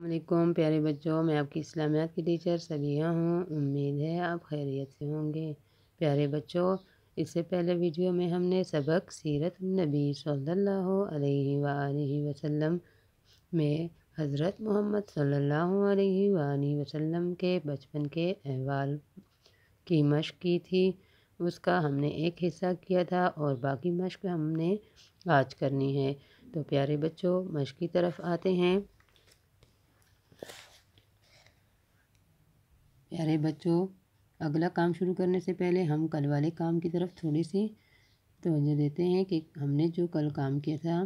السلام علیکم پیارے بچوں، میں آپ کی اسلامیات کی ٹیچر سبیہ ہوں۔ امید ہے آپ خیریت سے ہوں گے۔ پیارے بچوں، اس سے پہلے ویڈیو میں ہم نے سبق سیرت النبی صلی اللہ علیہ وآلہ وسلم میں حضرت محمد صلی اللہ علیہ وآلہ وسلم کے بچپن کے احوال کی مشق کی تھی۔ اس کا ہم نے ایک حصہ کیا تھا اور باقی مشق ہم نے آج کرنی ہے۔ تو پیارے بچوں، مشق کی طرف آتے ہیں۔ پیارے بچوں، اگلا کام شروع کرنے سے پہلے ہم کل والے کام کی طرف تھوڑی سی توجہ دیتے ہیں کہ ہم نے جو کل کام کیا تھا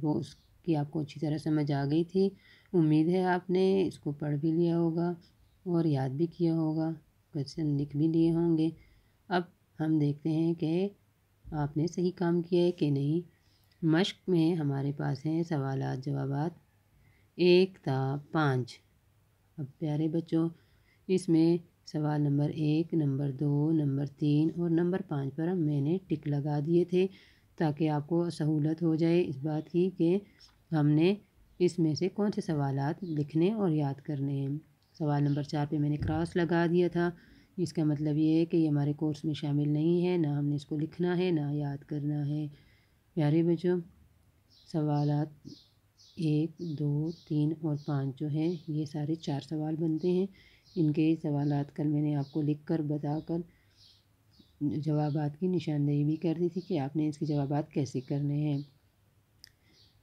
وہ اس کی آپ کو اچھی طرح سمجھ آ گئی تھی۔ امید ہے آپ نے اس کو پڑھ بھی لیا ہوگا اور یاد بھی کیا ہوگا، کویشچن لکھ بھی لیے ہوں گے۔ اب ہم دیکھتے ہیں کہ آپ نے صحیح کام کیا ہے کہ نہیں۔ مشق میں ہمارے پاس ہیں سوالات جوابات 1 تا 5۔ اب پیارے بچوں، اس میں سوال نمبر 1، نمبر 2، نمبر 3 اور نمبر 5 پر میں نے ٹک لگا دیے تھے تاکہ آپ کو سہولت ہو جائے اس بات کی کہ ہم نے اس میں سے کون سے سوالات لکھنے اور یاد کرنے ہیں۔ سوال نمبر 4 پہ میں نے کراس لگا دیا تھا، اس کا مطلب یہ ہے کہ یہ ہمارے کورس میں شامل نہیں ہے، نہ ہم نے اس کو لکھنا ہے نہ یاد کرنا ہے۔ پیارے بچوں، سوالات 1، 2، 3 اور 5 جو ہیں یہ سارے 4 سوال بنتے ہیں۔ ان کے سوالات کل میں نے آپ کو لکھ کر بتا کر جوابات کی نشاندہی بھی کر دی تھی کہ آپ نے اس کے جوابات کیسے کرنے ہیں۔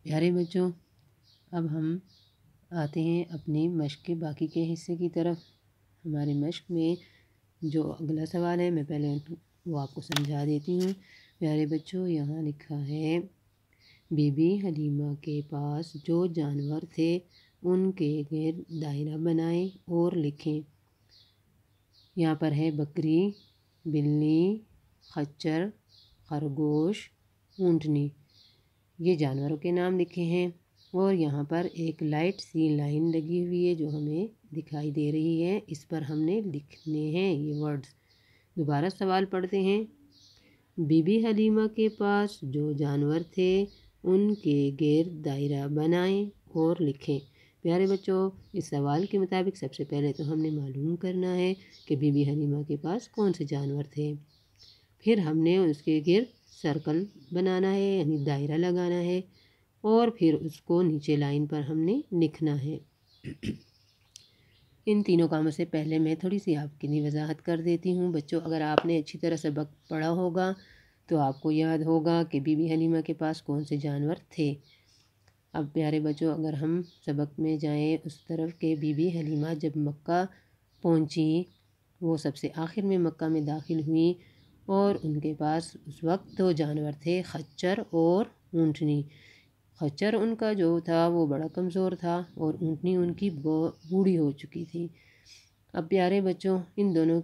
پیارے بچوں، اب ہم آتے ہیں اپنی مشق کے باقی کے حصے کی طرف۔ ہماری مشق میں جو اگلا سوال ہے میں پہلے وہ آپ کو سمجھا دیتی ہوں۔ پیارے بچوں، یہاں لکھا ہے بی بی حلیمہ کے پاس جو جانور تھے ان کے گرد دائرہ بنائیں اور لکھیں۔ یہاں پر ہے بکری، بلی، خچر، خرگوش، اونٹنی، یہ جانوروں کے نام لکھے ہیں۔ اور یہاں پر ایک لائٹ سی لائن لگی ہوئی ہے جو ہمیں دکھائی دے رہی ہے، اس پر ہم نے لکھنے ہیں یہ ورڈز۔ دوبارہ سوال پڑھتے ہیں۔ بی بی حلیمہ کے پاس جو جانور تھے ان کے گرد دائرہ بنائیں اور لکھیں۔ پیارے بچوں، اس سوال کے مطابق سب سے پہلے تو ہم نے معلوم کرنا ہے کہ بی بی حلیمہ کے پاس کون سے جانور تھے، پھر ہم نے اس کے گرد سرکل بنانا ہے یعنی دائرہ لگانا ہے، اور پھر اس کو نیچے لائن پر ہم نے لکھنا ہے۔ ان تینوں کاموں سے پہلے میں تھوڑی سی آپ کے لیے وضاحت کر دیتی ہوں۔ بچوں، اگر آپ نے اچھی طرح سبق پڑھا ہوگا تو آپ کو یاد ہوگا کہ بی بی حلیمہ کے پاس کون سے جانور تھے۔ اب پیارے بچوں، اگر ہم سبق میں جائیں اس طرف کہ بی بی حلیمہ جب مکہ پہنچی، وہ سب سے آخر میں مکہ میں داخل ہوئیں اور ان کے پاس اس وقت 2 جانور تھے، خچر اور اونٹنی۔ خچر ان کا جو تھا وہ بڑا کمزور تھا اور اونٹنی ان کی بوڑھی ہو چکی تھی۔ اب پیارے بچوں، ان دونوں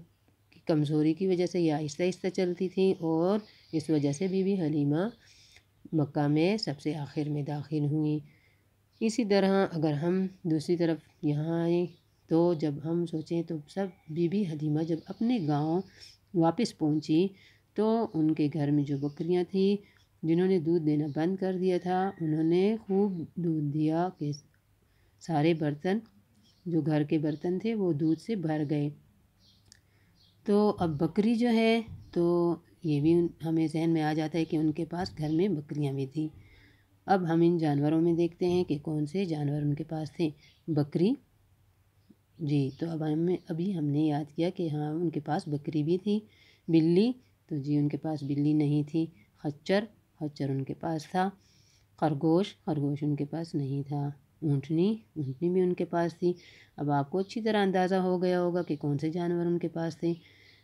کی کمزوری کی وجہ سے یہ آہستہ آہستہ چلتی تھیں اور اس وجہ سے بی بی حلیمہ مکہ میں سب سے آخر میں داخل ہوئیں۔ اسی طرح اگر ہم دوسری طرف یہاں آئیں تو جب ہم سوچیں تو سب بی بی حلیمہ جب اپنے گاؤں واپس پہنچی تو ان کے گھر میں جو بکریاں تھیں جنہوں نے دودھ دینا بند کر دیا تھا، انہوں نے خوب دودھ دیا کہ سارے برتن جو گھر کے برتن تھے وہ دودھ سے بھر گئے۔ تو اب بکری جو ہے تو یہ بھی ہمیں ذہن میں آ جاتا ہے کہ ان کے پاس گھر میں بکریاں بھی تھیں۔ اب ہم ان جانوروں میں دیکھتے ہیں کہ کون سے جانور ان کے پاس تھے۔ بکری، جی تو ابھی ہم نے یاد کیا کہ ہاں ان کے پاس بکری بھی تھی۔ بلی، تو جی ان کے پاس بلی نہیں تھی۔ خچر ان کے پاس تھا۔ خرگوش ان کے پاس نہیں تھا۔ اونٹنی بھی ان کے پاس تھی۔ اب آپ کو اچھی طرح اندازہ ہو گیا ہوگا کہ کون سے جانور ان کے پاس تھے۔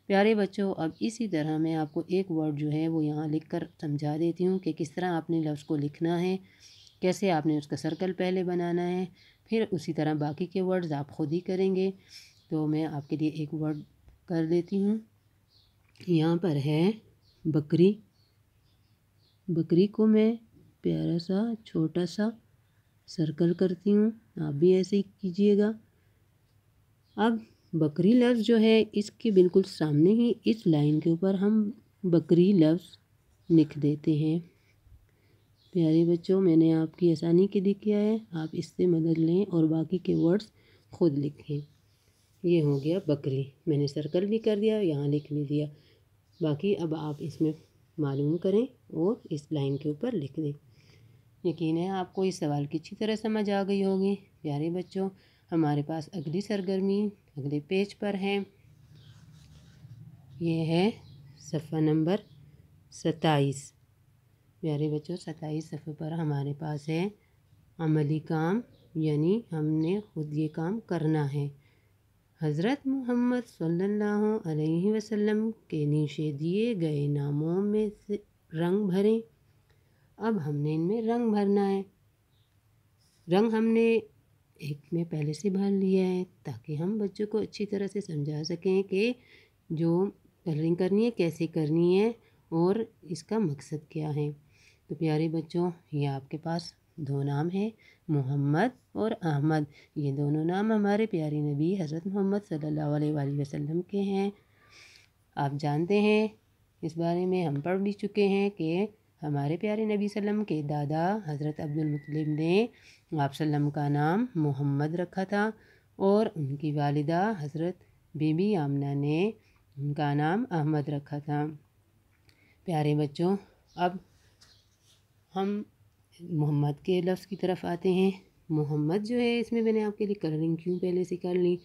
پیارے بچوں، اب اسی طرح میں آپ کو ایک ورڈ جو ہے وہ یہاں لکھ کر سمجھا دیتی ہوں کہ کس طرح آپ نے لفظ کو لکھنا ہے، کیسے آپ نے اس کا سرکل پہلے بنانا ہے، پھر اسی طرح باقی کے ورڈز آپ خود ہی کریں گے۔ تو میں آپ کے لیے ایک ورڈ کر دیتی ہوں۔ یہاں پر ہے بکری۔ بکری کو میں پیارا سا چھوٹا سا سرکل کرتی ہوں، آپ بھی ایسے ہی کیجیے گا۔ اب بکری لفظ جو ہے اس کے بالکل سامنے ہی اس لائن کے اوپر ہم بکری لفظ لکھ دیتے ہیں۔ پیارے بچوں، میں نے آپ کی آسانی کے لیے کیا ہے، آپ اس سے مدد لیں اور باقی کے ورڈز خود لکھیں۔ یہ ہو گیا بکری، میں نے سرکل بھی کر دیا، یہاں لکھ بھی دیا، باقی اب آپ اس میں معلوم کریں اور اس لائن کے اوپر لکھ دیں۔ یقین ہے آپ کو اس سوال کی اچھی طرح سمجھ آ گئی ہوگی۔ پیارے بچوں، ہمارے پاس اگلی سرگرمی اگلے پیج پر ہے، یہ ہے صفحہ نمبر 27۔ پیارے بچوں، 27 صفحے پر ہمارے پاس ہے عملی کام، یعنی ہم نے خود یہ کام کرنا ہے۔ حضرت محمد صلی اللہ علیہ وسلم کے نیچے دیے گئے ناموں میں سے رنگ بھریں۔ اب ہم نے ان میں رنگ بھرنا ہے۔ رنگ ہم نے ایک میں پہلے سے بھر لیا ہے تاکہ ہم بچوں کو اچھی طرح سے سمجھا سکیں کہ جو کلرنگ کرنی ہے کیسے کرنی ہے اور اس کا مقصد کیا ہے۔ تو پیارے بچوں، یہ آپ کے پاس دو نام ہیں، محمد اور احمد۔ یہ دونوں نام ہمارے پیارے نبی حضرت محمد صلی اللہ علیہ وآلہ وسلم کے ہیں۔ آپ جانتے ہیں، اس بارے میں ہم پڑھ بھی چکے ہیں کہ ہمارے پیارے نبی صلی اللہ علیہ وسلم کے دادا حضرت عبدالمطلب نے آپ صلی اللہ علیہ وسلم کا نام محمد رکھا تھا اور ان کی والدہ حضرت بی بی آمنہ نے ان کا نام احمد رکھا تھا۔ پیارے بچوں، اب ہم محمد کے لفظ کی طرف آتے ہیں۔ محمد جو ہے، اس میں نے آپ کے لیے کلرنگ کیوں پہلے سے کر لی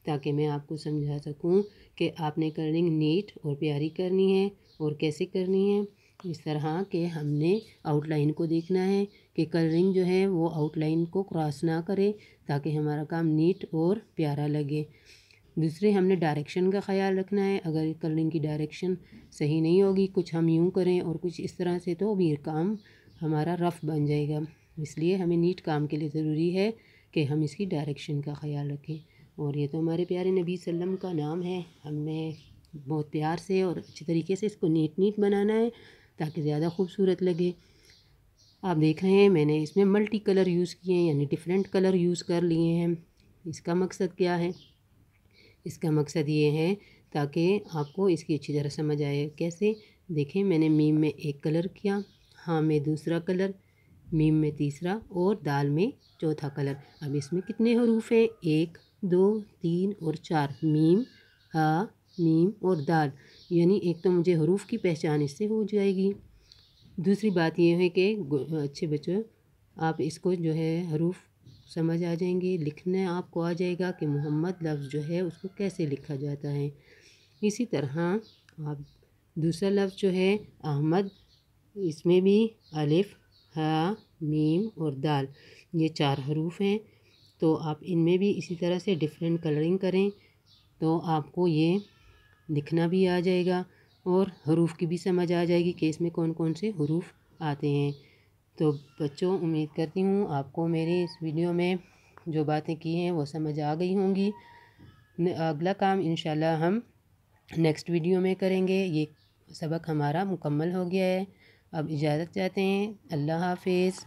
تاکہ میں آپ کو سمجھا سکوں کہ آپ نے کلرنگ نیٹ اور پیاری کرنی ہے اور کیسے کرنی ہے۔ اس طرح کہ ہم نے آؤٹ لائن کو دیکھنا ہے کہ کلرنگ جو ہے وہ آؤٹ لائن کو کراس نہ کرے تاکہ ہمارا کام نیٹ اور پیارا لگے۔ دوسرے، ہم نے ڈائریکشن کا خیال رکھنا ہے۔ اگر کلرنگ کی ڈائریکشن صحیح نہیں ہوگی، کچھ ہم یوں کریں اور کچھ اس طرح سے، تو بھی کام ہمارا رف بن جائے گا۔ اس لیے ہمیں نیٹ کام کے لیے ضروری ہے کہ ہم اس کی ڈائریکشن کا خیال رکھیں۔ اور یہ تو ہمارے پیارے نبی صلی اللہ علیہ وسلم کا نام ہے، ہم نے بہت پیار سے اور اچھی طریقے سے اس کو نیٹ بنانا ہے تاکہ زیادہ خوبصورت لگے۔ آپ دیکھ رہے ہیں میں نے اس میں ملٹی کلر یوز کیے ہیں، یعنی ڈیفرنٹ کلر یوز کر لیے ہیں۔ اس کا مقصد کیا ہے؟ اس کا مقصد یہ ہے تاکہ آپ کو اس کی اچھی طرح سمجھ آئے۔ کیسے؟ دیکھیں، میں نے میم میں ایک کلر کیا، ہاں میں دوسرا کلر، میم میں تیسرا اور دال میں چوتھا کلر۔ اب اس میں کتنے حروف ہیں؟ 1 2 3 اور 4، میم، ہا، میم اور دال، یعنی ایک تو مجھے حروف کی پہچان اس سے ہو جائے گی۔ دوسری بات یہ ہے کہ اچھے بچوں، آپ اس کو جو ہے حروف سمجھ آ جائیں گے، لکھنا آپ کو آ جائے گا کہ محمد لفظ جو ہے اس کو کیسے لکھا جاتا ہے۔ اسی طرح آپ دوسرا لفظ جو ہے احمد، اس میں بھی الف، ہا، میم اور دال، یہ 4 حروف ہیں۔ تو آپ ان میں بھی اسی طرح سے ڈیفرنٹ کلرنگ کریں تو آپ کو یہ لکھنا بھی آ جائے گا اور حروف کی بھی سمجھ آ جائے گی کہ اس میں کون کون سے حروف آتے ہیں۔ تو بچوں، امید کرتی ہوں آپ کو میری اس ویڈیو میں جو باتیں کی ہیں وہ سمجھ آ گئی ہوں گی۔ اگلا کام انشاءاللہ ہم نیکسٹ ویڈیو میں کریں گے۔ یہ سبق ہمارا مکمل ہو گیا ہے، اب اجازت چاہتے ہیں۔ اللہ حافظ۔